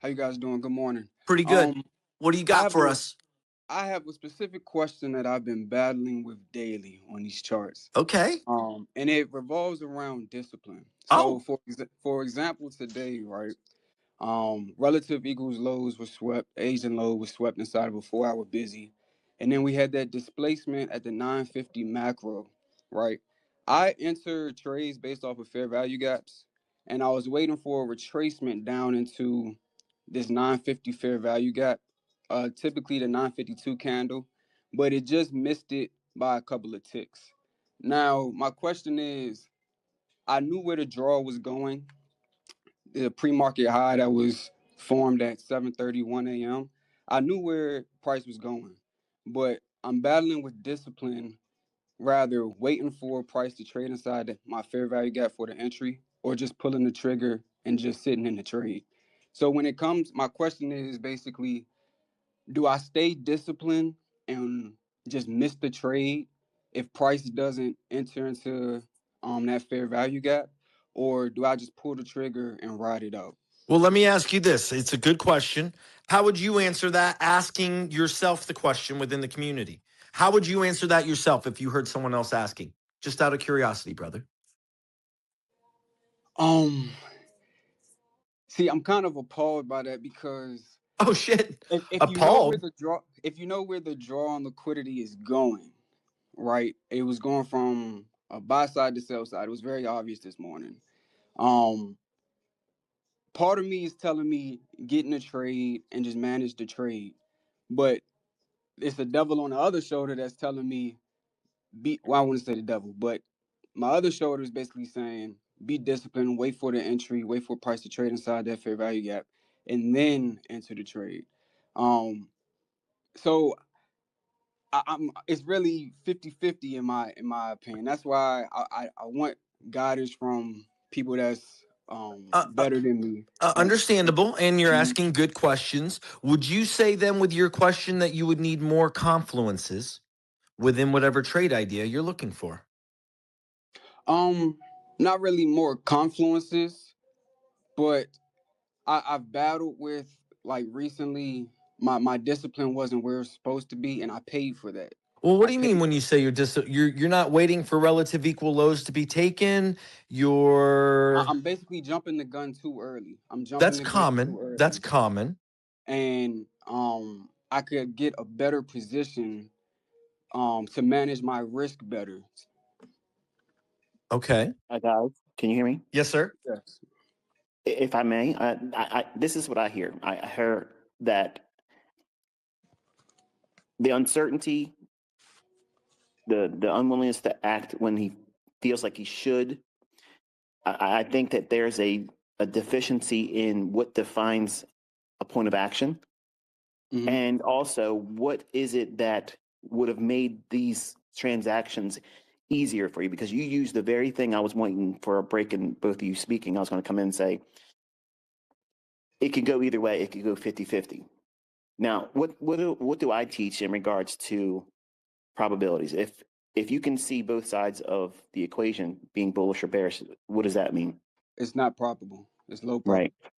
How you guys doing? Good morning. Pretty good. Um, What do you I got have for a us? I have a specific question that I've been battling with daily on these charts. Okay. And it revolves around discipline. So Oh, for example, today, right? Relative equals lows were swept. Asian low was swept inside of a 4 hour busy, and then we had that displacement at the 950 macro, right? I entered trades based off of fair value gaps, and I was waiting for a retracement down into this 950 fair value gap, typically the 952 candle, but it just missed it by a couple of ticks. Now, my question is, I knew where the draw was going, the pre-market high that was formed at 7:31 a.m. I knew where price was going, but I'm battling with discipline, rather waiting for price to trade inside my fair value gap for the entry, or just pulling the trigger and just sitting in the trade. So when it comes, my question is basically, do I stay disciplined and just miss the trade if price doesn't enter into that fair value gap, or do I just pull the trigger and ride it out? well, let me ask you this. It's a good question. How would you answer that asking yourself the question within the community? How would you answer that yourself if you heard someone else asking? Just out of curiosity, brother. Um, See, I'm kind of appalled by that because Oh, shit. if you know where Appalled. the draw, if you know where the draw on liquidity is going, right? It was going from a buy side to sell side. It was very obvious this morning. Um, Part of me is telling me get in the trade and just manage the trade, but it's the devil on the other shoulder that's telling me be. Well, I wouldn't say the devil, but my other shoulder is basically saying be disciplined, wait for the entry, wait for price to trade inside that fair value gap, and then enter the trade. Um, so I'm it's really 50-50 in my opinion. That's why I want guidance from people that's Uh, uh, better than me. That's Understandable. And you're Mhm. asking good questions. Would you say then with your question that you would need more confluences within whatever trade idea you're looking for? um not really more confluences, but I've battled with, like, recently my discipline wasn't where it's supposed to be, and I paid for that. Well, what I do you mean paid. when you say you're not waiting for relative equal lows to be taken? You're I'm basically jumping the gun too early. I'm jumping That's the gun too common. That's early, common. and I could get a better position to manage my risk better. Okay. Guys, can you hear me? Yes, sir. Yes. If I may, this is what I hear. I heard that the uncertainty, the unwillingness to act when he feels like he should. I think that there's a deficiency in what defines a point of action, Hmm. and also what is it that would have made these transactions easier for you, because you used the very thing I was waiting for a break in both of you speaking. I was going to come in and say it could go either way. It could go 50-50. Now, what do I teach in regards to probabilities? If you can see both sides of the equation being bullish or bearish, what does that mean? It's not probable. It's low Right. probable.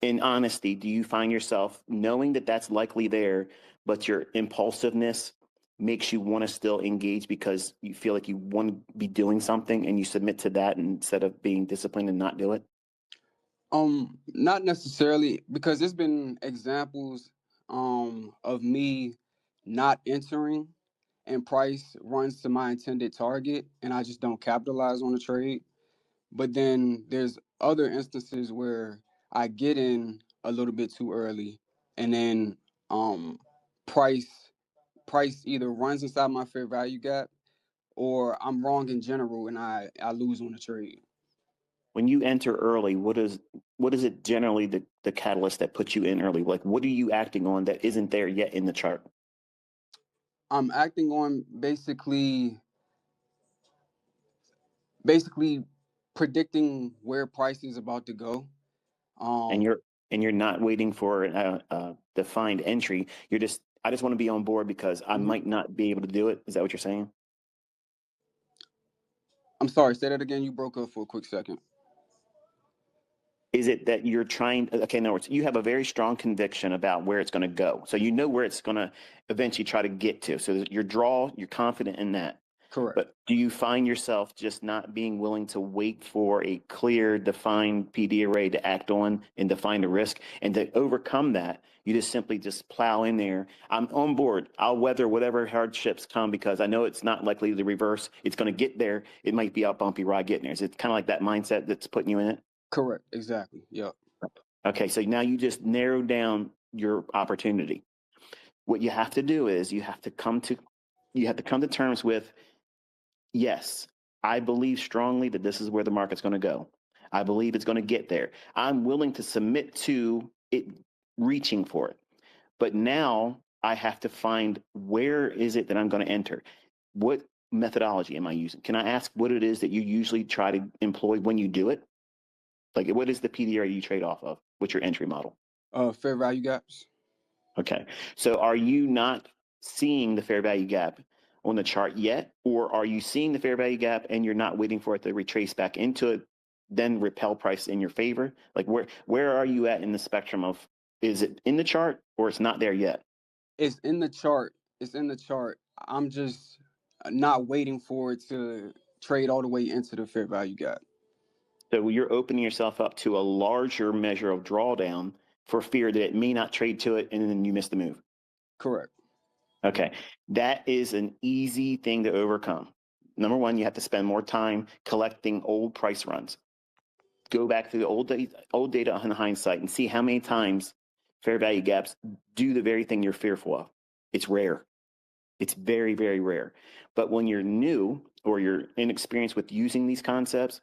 In honesty, do you find yourself knowing that that's likely there, but your impulsiveness makes you want to still engage because you feel like you want to be doing something and you submit to that instead of being disciplined and not do it? Not necessarily, because there's been examples of me not entering and price runs to my intended target and I just don't capitalize on the trade. But then there's other instances where I get in a little bit too early, and then um price price either runs inside my fair value gap, or I'm wrong in general and I lose on the trade. When you enter early, what is it generally the catalyst that puts you in early? Like, what are you acting on that isn't there yet in the chart? I'm acting on basically predicting where price is about to go. And Um, you're not waiting for a defined entry. You're just, I just want to be on board because I mhm. might not be able to do it. Is that what you're saying? I'm sorry, say that again. You broke up for a quick second. Is it that you're trying, okay, in other words, you have a very strong conviction about where it's going to go. So you know where it's going to eventually try to get to. So your draw, you're confident in that. Correct. But do you find yourself just not being willing to wait for a clear, defined PD array to act on and define the risk? And to overcome that, you just simply just plow in there. I'm on board. I'll weather whatever hardships come because I know it's not likely to reverse. It's going to get there. It might be a bumpy ride getting there. Is it kind of like that mindset that's putting you in it? Correct. Exactly. Yep. Okay, so now you just narrowed down your opportunity. What you have to do is you have to come to terms with, yes, I believe strongly that this is where the market's going to go. I believe it's going to get there. I'm willing to submit to it reaching for it. But now I have to find where is it that I'm going to enter? What methodology am I using? Can I ask what it is that you usually try to employ when you do it? Like, what is the PDR you trade off of? What's your entry model? Fair value gaps. Okay. So are you not seeing the fair value gap on the chart yet? Or are you seeing the fair value gap and you're not waiting for it to retrace back into it, then repel price in your favor? Like where are you at in the spectrum of, is it in the chart or it's not there yet? It's in the chart. It's in the chart. I'm just not waiting for it to trade all the way into the fair value gap. So you're opening yourself up to a larger measure of drawdown for fear that it may not trade to it and then you miss the move. Correct. Okay, that is an easy thing to overcome. Number one, you have to spend more time collecting old price runs. Go back to the old data on hindsight and see how many times fair value gaps do the very thing you're fearful of. It's rare. It's very, very rare. But when you're new or you're inexperienced with using these concepts,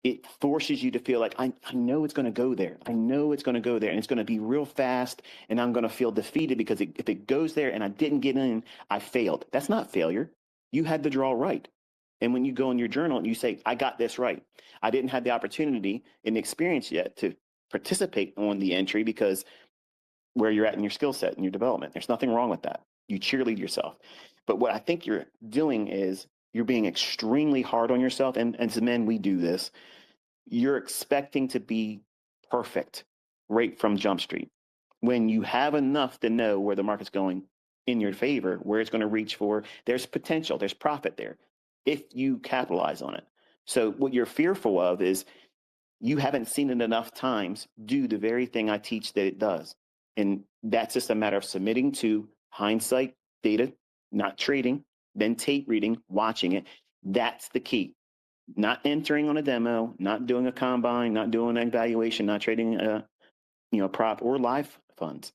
it forces you to feel like, I know it's going to go there. I know it's going to go there and it's going to be real fast and I'm going to feel defeated because if it goes there and I didn't get in, I failed. That's not failure. You had the draw right. And when you go in your journal and you say, I got this right. I didn't have the opportunity and the experience yet to participate on the entry because where you're at in your skill set and your development, there's nothing wrong with that. You cheerlead yourself. But what I think you're doing is you're being extremely hard on yourself. And as men, we do this. You're expecting to be perfect right from Jump Street. When you have enough to know where the market's going in your favor, where it's going to reach for, there's potential, there's profit there if you capitalize on it. So what you're fearful of is you haven't seen it enough times do the very thing I teach that it does. And that's just a matter of submitting to hindsight data, not trading, then tape reading, watching it. That's the key. Not entering on a demo, not doing a combine, not doing an evaluation, not trading a prop or live funds.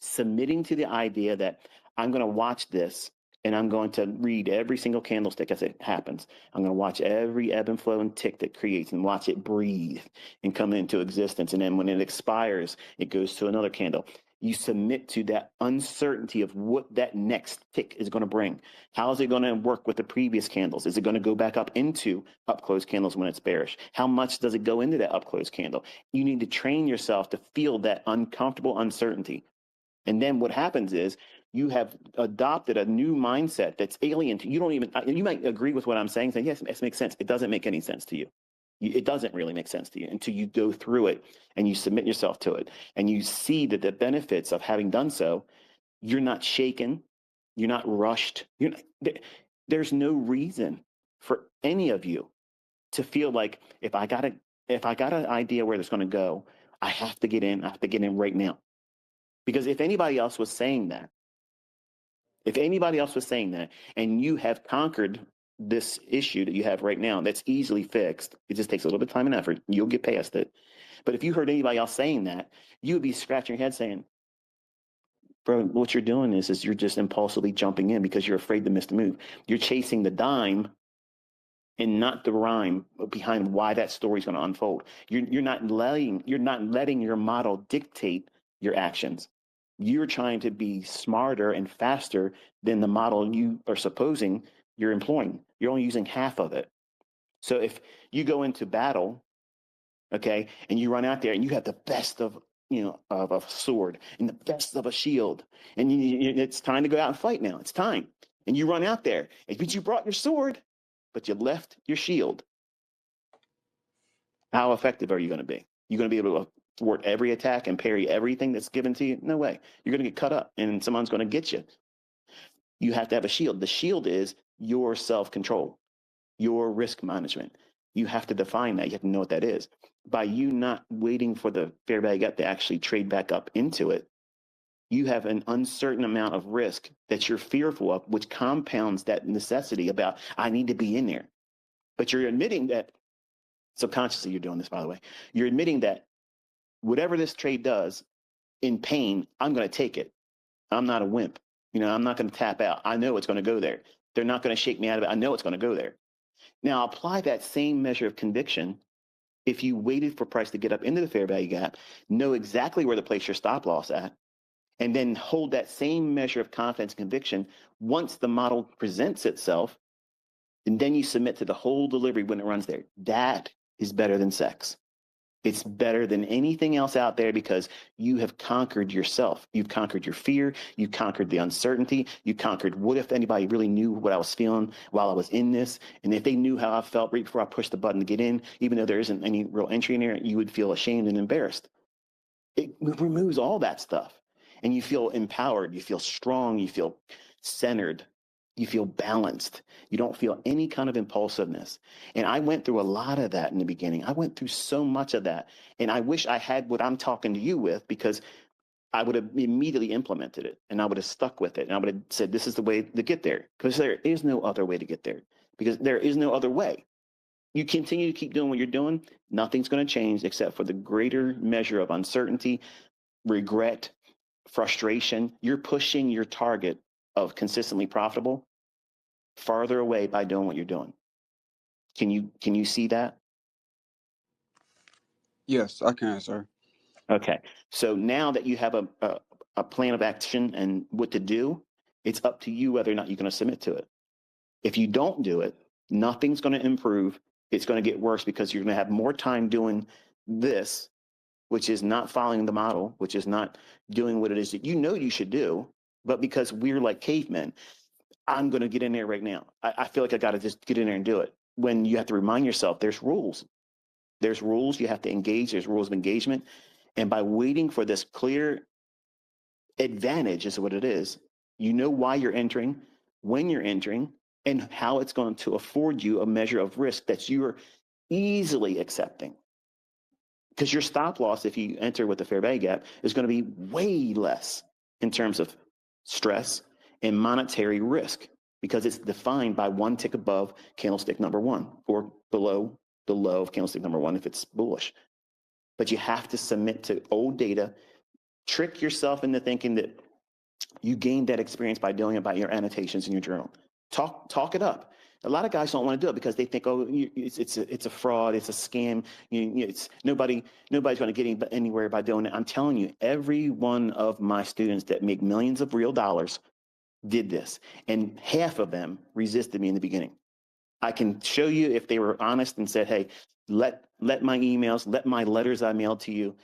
Submitting to the idea that I'm going to watch this and I'm going to read every single candlestick as it happens. I'm going to watch every ebb and flow and tick that creates and watch it breathe and come into existence. And then when it expires, it goes to another candle. You submit to that uncertainty of what that next tick is going to bring. How is it going to work with the previous candles? Is it going to go back up into up close candles when it's bearish? How much does it go into that up close candle? You need to train yourself to feel that uncomfortable uncertainty. And then what happens is you have adopted a new mindset that's alien to you. You might agree with what I'm saying, yes, it makes sense. It doesn't make any sense to you. It doesn't really make sense to you until you go through it and you submit yourself to it and you see that the benefits of having done so. You're not shaken, you're not rushed. There's no reason for any of you to feel like if I got an idea where it's going to go, I have to get in. I have to get in right now. Because if anybody else was saying that, and you have conquered this issue that you have right now, that's easily fixed. It just takes a little bit of time and effort. You'll get past it. But if you heard anybody else saying that, you would be scratching your head saying, bro, what you're doing is you're just impulsively jumping in because you're afraid to miss the move. You're chasing the dime and not the rhyme behind why that story is going to unfold. You're not letting your model dictate your actions. You're trying to be smarter and faster than the model you are supposing you're employing. You're only using half of it. So if you go into battle, okay, and you run out there and you have the best of a sword and the best of a shield, and it's time to go out and fight now. It's time, and you run out there, but you brought your sword, but you left your shield. How effective are you going to be? You're going to be able to thwart every attack and parry everything that's given to you? No way. You're going to get cut up and someone's going to get you. You have to have a shield. The shield is your self-control, your risk management. You have to define that. You have to know what that is. By you not waiting for the fair value gap to actually trade back up into it, you have an uncertain amount of risk that you're fearful of, which compounds that necessity about, I need to be in there. But you're admitting that, subconsciously you're doing this, by the way, you're admitting that whatever this trade does in pain, I'm going to take it. I'm not a wimp. I'm not going to tap out. I know it's going to go there. They're not going to shake me out of it. I know it's going to go there. Now, apply that same measure of conviction if you waited for price to get up into the fair value gap, know exactly where to place your stop loss at, and then hold that same measure of confidence and conviction once the model presents itself, and then you submit to the whole delivery when it runs there. That is better than sex. It's better than anything else out there because you have conquered yourself. You've conquered your fear. You conquered the uncertainty. You conquered what if anybody really knew what I was feeling while I was in this? And if they knew how I felt right before I pushed the button to get in, even though there isn't any real entry in there, you would feel ashamed and embarrassed. It removes all that stuff. And you feel empowered. You feel strong. You feel centered. You feel balanced. You don't feel any kind of impulsiveness. And I went through a lot of that in the beginning. I went through so much of that. And I wish I had what I'm talking to you with, because I would have immediately implemented it and I would have stuck with it. And I would have said, this is the way to get there, because there is no other way to get there, because there is no other way. You continue to keep doing what you're doing, nothing's going to change except for the greater measure of uncertainty, regret, frustration. You're pushing your target of consistently profitable farther away by doing what you're doing. Can you see that? Yes, I can, sir. Okay. So now that you have a plan of action and what to do, it's up to you whether or not you're going to submit to it. If you don't do it, nothing's going to improve. It's going to get worse because you're going to have more time doing this, which is not following the model, which is not doing what it is that you should do. But because we're like cavemen, I'm going to get in there right now. I feel like I got to just get in there and do it. When you have to remind yourself there's rules. There's rules you have to engage. There's rules of engagement. And by waiting for this clear advantage is what it is, you know why you're entering, when you're entering, and how it's going to afford you a measure of risk that you're easily accepting. Because your stop loss, if you enter with a fair value gap, is going to be way less in terms of stress and monetary risk, because it's defined by one tick above candlestick number one or below the low of candlestick number one if it's bullish. But you have to submit to old data, trick yourself into thinking that you gained that experience by doing it by your annotations in your journal. Talk it up. A lot of guys don't want to do it because they think, oh, it's a fraud, it's a scam. It's nobody's going to get anywhere by doing it. I'm telling you, every one of my students that make millions of real dollars did this, and half of them resisted me in the beginning. I can show you if they were honest and said, hey, let my emails, let my letters I mailed to you,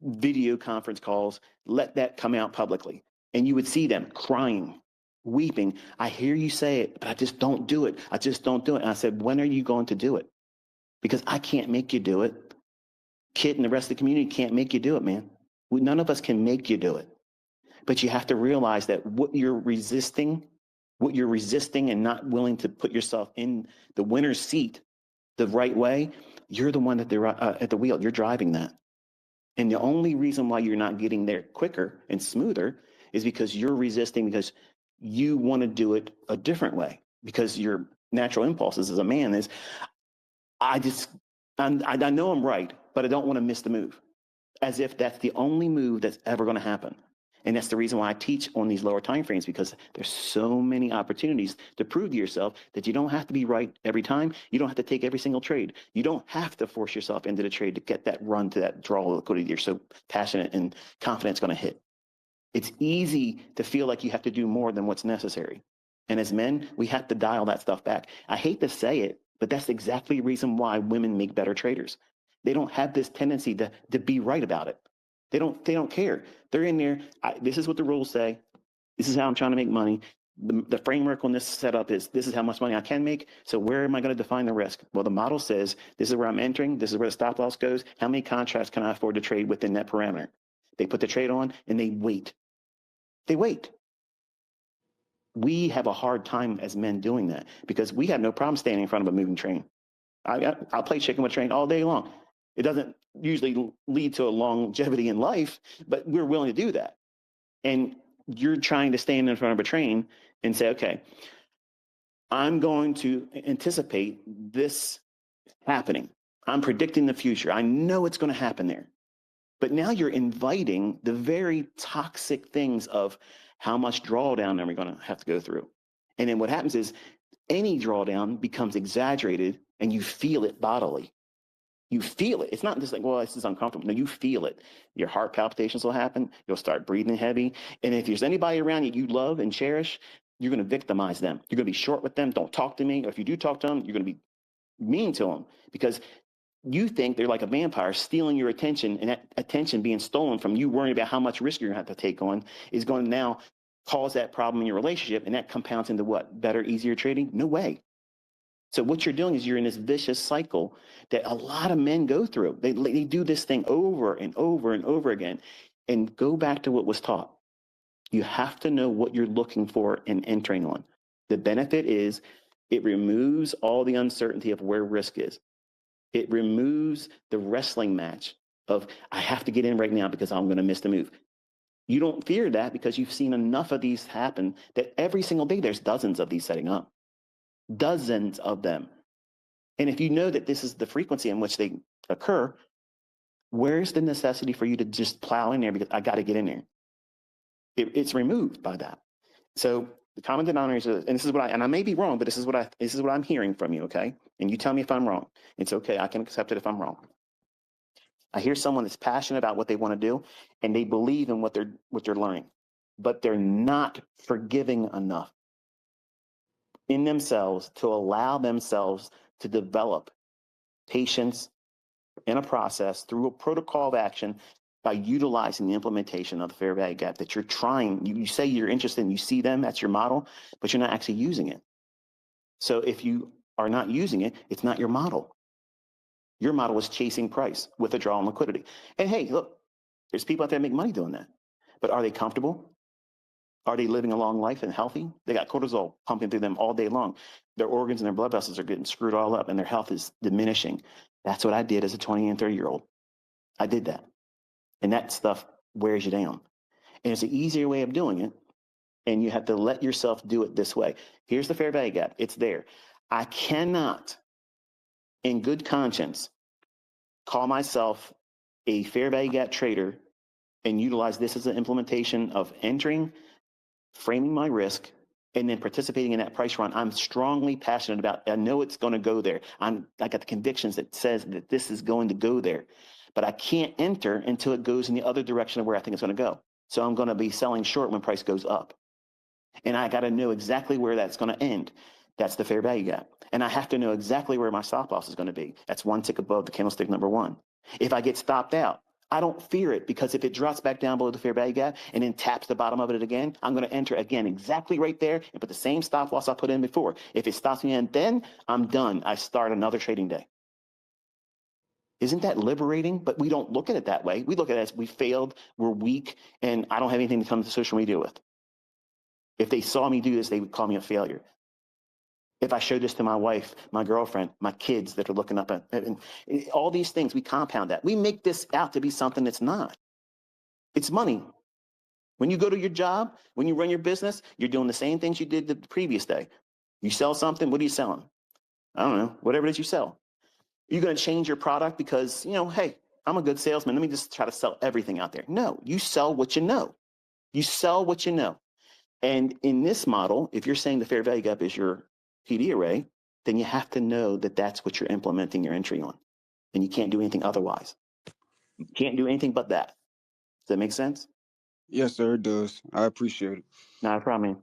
video conference calls, let that come out publicly. And you would see them crying, weeping. I hear you say it, but I just don't do it. I just don't do it. And I said, when are you going to do it? Because I can't make you do it. KITT and the rest of the community can't make you do it, man. None of us can make you do it. But you have to realize that what you're resisting and not willing to put yourself in the winner's seat the right way, you're the one at the wheel. You're driving that. And the only reason why you're not getting there quicker and smoother is because you're resisting, because you want to do it a different way, because your natural impulses as a man is, I know I'm right, but I don't want to miss the move, as if that's the only move that's ever going to happen. And that's the reason why I teach on these lower time frames, because there's so many opportunities to prove to yourself that you don't have to be right every time. You don't have to take every single trade. You don't have to force yourself into the trade to get that run to that draw liquidity you're so passionate and confident it's going to hit. It's easy to feel like you have to do more than what's necessary. And as men, we have to dial that stuff back. I hate to say it, but that's exactly the reason why women make better traders. They don't have this tendency to be right about it. They don't care. They're in there. This is what the rules say. This is how I'm trying to make money. The framework on this setup is this is how much money I can make. So where am I going to define the risk? Well, the model says this is where I'm entering. This is where the stop loss goes. How many contracts can I afford to trade within that parameter? They put the trade on and they wait. They wait. We have a hard time as men doing that because we have no problem standing in front of a moving train. I'll play chicken with train all day long. It doesn't usually lead to a longevity in life, but we're willing to do that. And you're trying to stand in front of a train and say, okay, I'm going to anticipate this happening. I'm predicting the future. I know it's going to happen there. But now you're inviting the very toxic things of how much drawdown are we going to have to go through. And then what happens is any drawdown becomes exaggerated and you feel it bodily. You feel it. It's not just like, well, this is uncomfortable. No, you feel it. Your heart palpitations will happen. You'll start breathing heavy. And if there's anybody around you love and cherish, you're going to victimize them. You're going to be short with them. Don't talk to me. Or if you do talk to them, you're going to be mean to them because you think they're like a vampire stealing your attention, and that attention being stolen from you worrying about how much risk you're going to have to take on is going to now cause that problem in your relationship. And that compounds into what? Better, easier trading? No way. So what you're doing is you're in this vicious cycle that a lot of men go through. They do this thing over and over and over again. And go back to what was taught. You have to know what you're looking for and entering on. The benefit is it removes all the uncertainty of where risk is. It removes the wrestling match of, I have to get in right now because I'm going to miss the move. You don't fear that because you've seen enough of these happen that every single day there's dozens of these setting up. Dozens of them. And if you know that this is the frequency in which they occur, where's the necessity for you to just plow in there because I got to get in there? It's removed by that. So the common denominator is, and this is what I may be wrong, but this is what I'm hearing from you, okay? And you tell me if I'm wrong. It's okay. I can accept it if I'm wrong. I hear someone that's passionate about what they want to do, and they believe in what they're learning, but they're not forgiving enough in themselves to allow themselves to develop patience in a process through a protocol of action by utilizing the implementation of the fair value gap that you're trying. You say you're interested and you see them, that's your model, but you're not actually using it. So if you are not using it, it's not your model. Your model is chasing price, withdrawal, and liquidity. And hey, look, there's people out there that make money doing that. But are they comfortable? Are they living a long life and healthy? They got cortisol pumping through them all day long. Their organs and their blood vessels are getting screwed all up and their health is diminishing. That's what I did as a 20 and 30-year-old. I did that. And that stuff wears you down. And it's an easier way of doing it. And you have to let yourself do it this way. Here's the fair value gap. It's there. I cannot, in good conscience, call myself a fair value gap trader and utilize this as an implementation of entering, framing my risk, and then participating in that price run. I'm strongly passionate about. I know it's going to go there. I got the convictions that says that this is going to go there, but I can't enter until it goes in the other direction of where I think it's going to go. So I'm going to be selling short when price goes up, and I got to know exactly where that's going to end. That's the fair value gap, and I have to know exactly where my stop loss is going to be. That's one tick above the candlestick number one. If I get stopped out, I don't fear it because if it drops back down below the fair value gap and then taps the bottom of it again, I'm going to enter again exactly right there and put the same stop loss I put in before. If it stops me in, then I'm done. I start another trading day. Isn't that liberating? But we don't look at it that way. We look at it as we failed, we're weak, and I don't have anything to come to social media with. If they saw me do this, they would call me a failure. If I showed this to my wife, my girlfriend, my kids that are looking up at, and all these things, we compound that. We make this out to be something that's not. It's money. When you go to your job, when you run your business, you're doing the same things you did the previous day. You sell something, what are you selling? I don't know, whatever it is you sell. You're going to change your product because, hey, I'm a good salesman. Let me just try to sell everything out there. No, you sell what you know. You sell what you know. And in this model, if you're saying the fair value gap is your PD array, then you have to know that that's what you're implementing your entry on. And you can't do anything otherwise. You can't do anything but that. Does that make sense? Yes, sir, it does. I appreciate it. Not a problem, man.